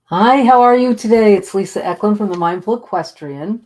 Hi, how are you today? It's Lisa Eklund from the Mindful Equestrian.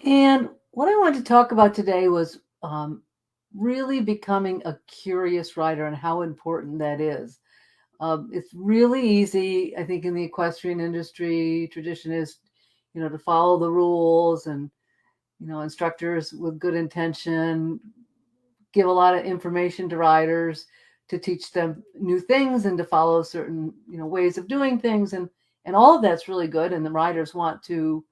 And what I wanted to talk about today was really becoming a curious rider and how important that is. It's really easy, I think, in the equestrian industry. Tradition is, to follow the rules, and, instructors with good intention give a lot of information to riders to teach them new things and to follow certain, ways of doing things. And all of that's really good. And the riders want to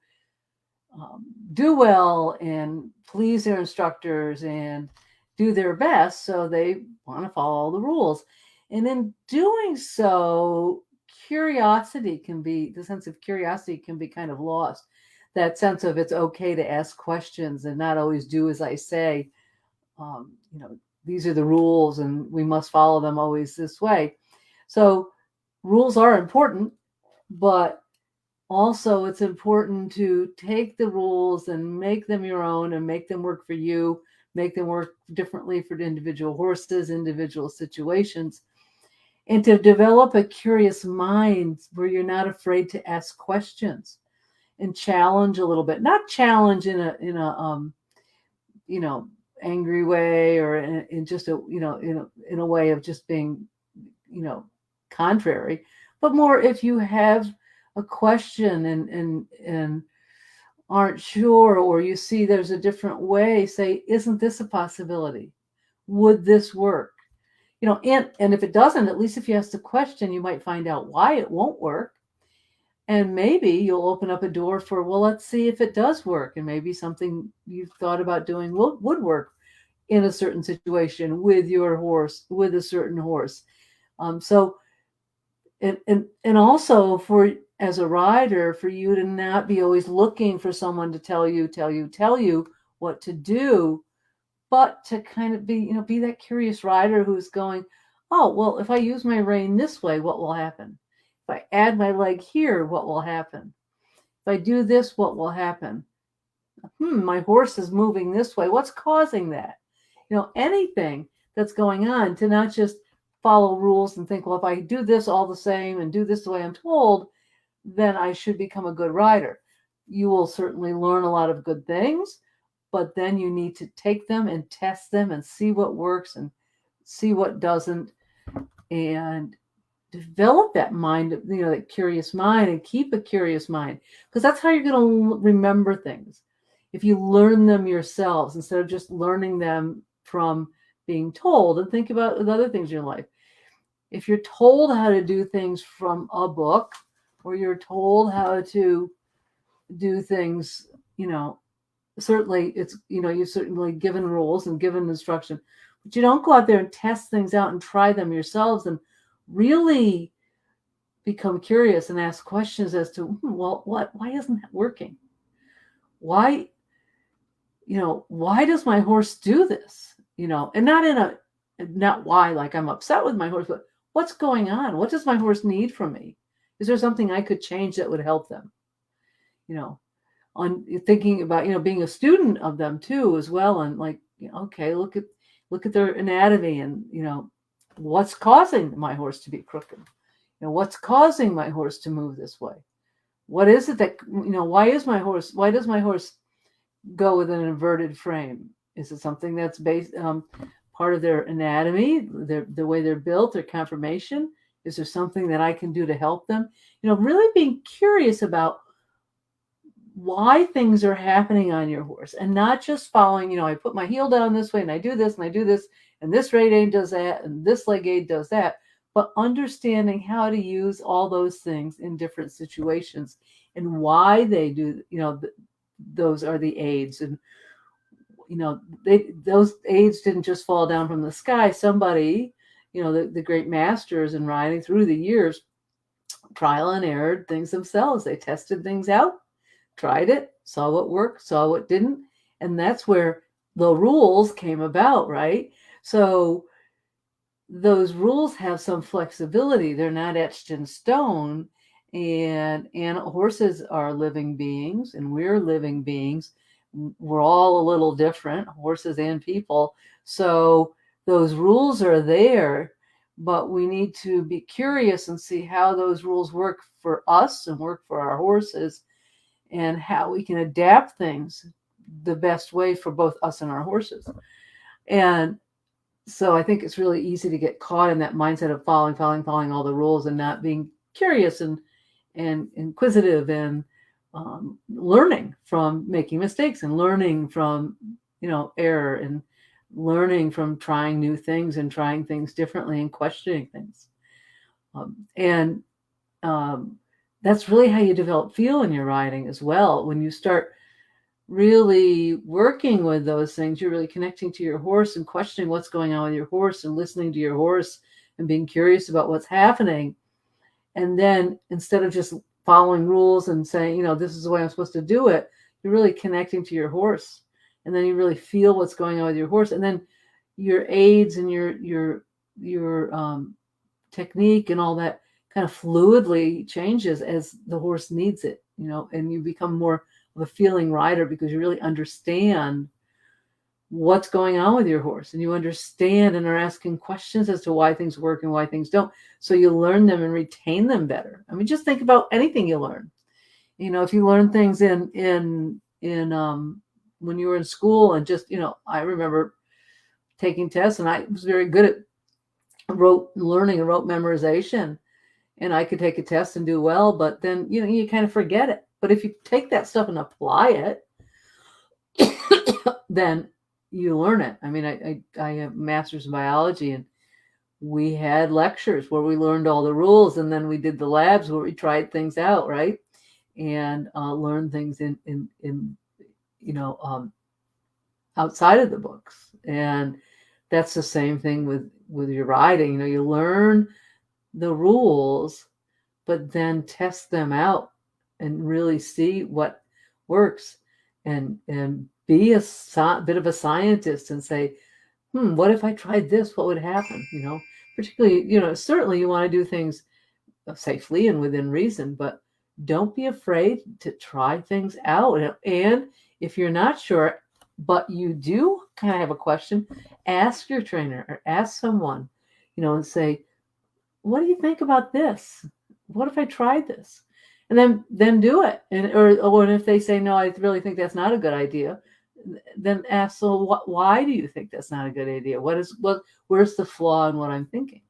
do well and please their instructors and do their best. So they want to follow all the rules. And in doing so, the sense of curiosity can be kind of lost. That sense of it's okay to ask questions and not always do as I say. Um, you know, these are the rules and we must follow them always this way. So rules are important, but also it's important to take the rules and make them your own and make them work for you, make them work differently for individual horses, individual situations, and to develop a curious mind where you're not afraid to ask questions and challenge a little bit. Not challenge in a you know angry way, or in just a in a way of just being you know contrary, but more if you have a question and aren't sure, or you see there's a different way, say, isn't this a possibility? Would this work? And if it doesn't, at least if you ask the question, you might find out why it won't work. And maybe you'll open up a door for, well, let's see if it does work. And maybe something you've thought about doing would work in a certain situation with your horse, with a certain horse. So and also for as a rider, for you to not be always looking for someone to tell you what to do, but to kind of be that curious rider who's going, oh, well, if I use my rein this way, what will happen? If I add my leg here, what will happen? If I do this, what will happen? My horse is moving this way. What's causing that? Anything that's going on, to not just follow rules and think, well, if I do this all the same and do this the way I'm told, then I should become a good rider. You will certainly learn a lot of good things, but then you need to take them and test them and see what works and see what doesn't, and develop that mind, that curious mind, and keep a curious mind, because that's how you're going to remember things. If you learn them yourselves instead of just learning them from being told, and think about the other things in your life. If you're told how to do things from a book, or you're told how to do things, certainly you've certainly given rules and given instruction, but you don't go out there and test things out and try them yourselves and really become curious and ask questions as to, well, why isn't that working? Why, why does my horse do this? And not why, like I'm upset with my horse, but what's going on? What does my horse need from me? Is there something I could change that would help them? You know, on thinking about, being a student of them too, as well. And like, okay, look at their anatomy, and, what's causing my horse to be crooked? What's causing my horse to move this way? What is it that, why does my horse go with an inverted frame? Is it something that's based part of their anatomy, the way they're built, their conformation? Is there something that I can do to help them? Really being curious about why things are happening on your horse, and not just following, I put my heel down this way and I do this and I do this, and this rein aid does that and this leg aid does that, but understanding how to use all those things in different situations and why they do, those are the aids. And, those aids didn't just fall down from the sky. Somebody, the great masters in riding through the years, trial and error things themselves. They tested things out, tried it, saw what worked, saw what didn't. And that's where the rules came about, right? So those rules have some flexibility. They're not etched in stone. And horses are living beings, and we're living beings. We're all a little different, horses and people. So those rules are there, but we need to be curious and see how those rules work for us and work for our horses, and how we can adapt things the best way for both us and our horses. And so I think it's really easy to get caught in that mindset of following all the rules and not being curious and inquisitive and learning from making mistakes and learning from error and learning from trying new things and trying things differently and questioning things. And that's really how you develop feel in your riding as well. When you start really working with those things, you're really connecting to your horse and questioning what's going on with your horse and listening to your horse and being curious about what's happening. And then instead of just following rules and saying, this is the way I'm supposed to do it, you're really connecting to your horse. And then you really feel what's going on with your horse. And then your aids and your technique and all that kind of fluidly changes as the horse needs it, and you become more of a feeling rider because you really understand what's going on with your horse, and you understand and are asking questions as to why things work and why things don't. So you learn them and retain them better. I mean, just think about anything you learn. If you learn things in when you were in school, and just, I remember taking tests and I was very good at rote learning and rote memorization, and I could take a test and do well, but then, you kind of forget it. But if you take that stuff and apply it, then you learn it. I mean, I have a master's in biology, and we had lectures where we learned all the rules, and then we did the labs where we tried things out, right? And learned things in outside of the books. And that's the same thing with your riding. You learn the rules, but then test them out and really see what works, and be a bit of a scientist and say, what if I tried this? What would happen? Particularly, certainly you want to do things safely and within reason, but don't be afraid to try things out. And if you're not sure, but you do kind of have a question, ask your trainer or ask someone, and say, what do you think about this? What if I tried this? And then do it. Or if they say, no, I really think that's not a good idea, then ask, so why do you think that's not a good idea? Where's the flaw in what I'm thinking?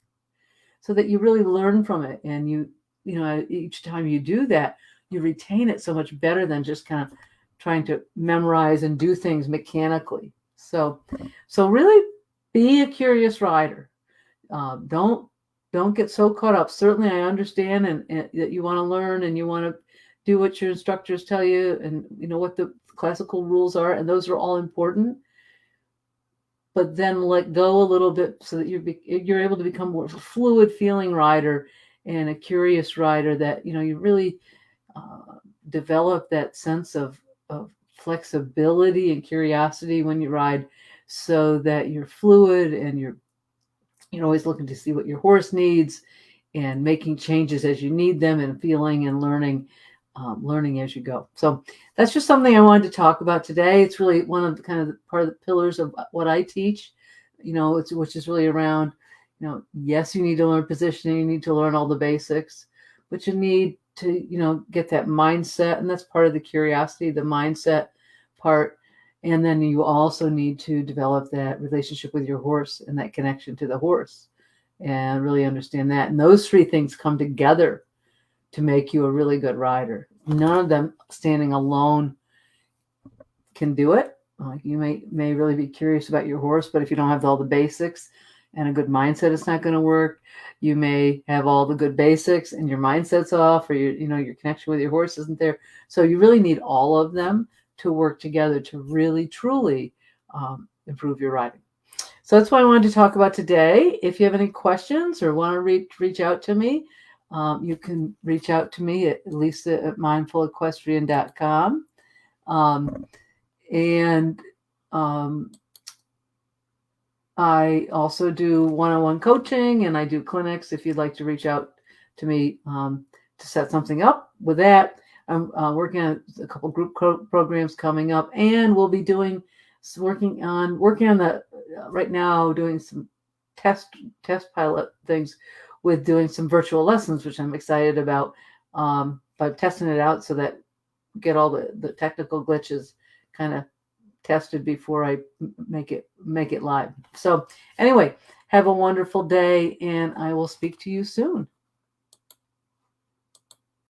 So that you really learn from it. And each time you do that, you retain it so much better than just kind of trying to memorize and do things mechanically. So really be a curious rider. Don't get so caught up. Certainly I understand and that you want to learn and you want to do what your instructors tell you, and what the classical rules are, and those are all important. But then let go a little bit so that you're able to become more of a fluid feeling rider and a curious rider, that you really develop that sense of flexibility and curiosity when you ride, so that you're fluid and you're always looking to see what your horse needs and making changes as you need them, and feeling and learning as you go. So that's just something I wanted to talk about today. It's really one of the kind of part of the pillars of what I teach, which is really around, yes, you need to learn positioning, you need to learn all the basics, but you need to, get that mindset. And that's part of the curiosity, the mindset part. And then you also need to develop that relationship with your horse and that connection to the horse and really understand that. And those three things come together to make you a really good rider. None of them standing alone can do it. You may really be curious about your horse, but if you don't have all the basics and a good mindset, it's not going to work. You may have all the good basics and your mindset's off, or your connection with your horse isn't there. So you really need all of them to work together to really, truly improve your riding. So that's what I wanted to talk about today. If you have any questions or want to reach out to me, you can reach out to me at lisa@mindfulequestrian.com. I also do one-on-one coaching, and I do clinics. If you'd like to reach out to me to set something up with that, I'm working on a couple group programs coming up, and we'll be working on the right now, doing some test pilot things with doing some virtual lessons, which I'm excited about. By testing it out so that get all the technical glitches kind of tested before I make it live. So anyway, have a wonderful day, and I will speak to you soon.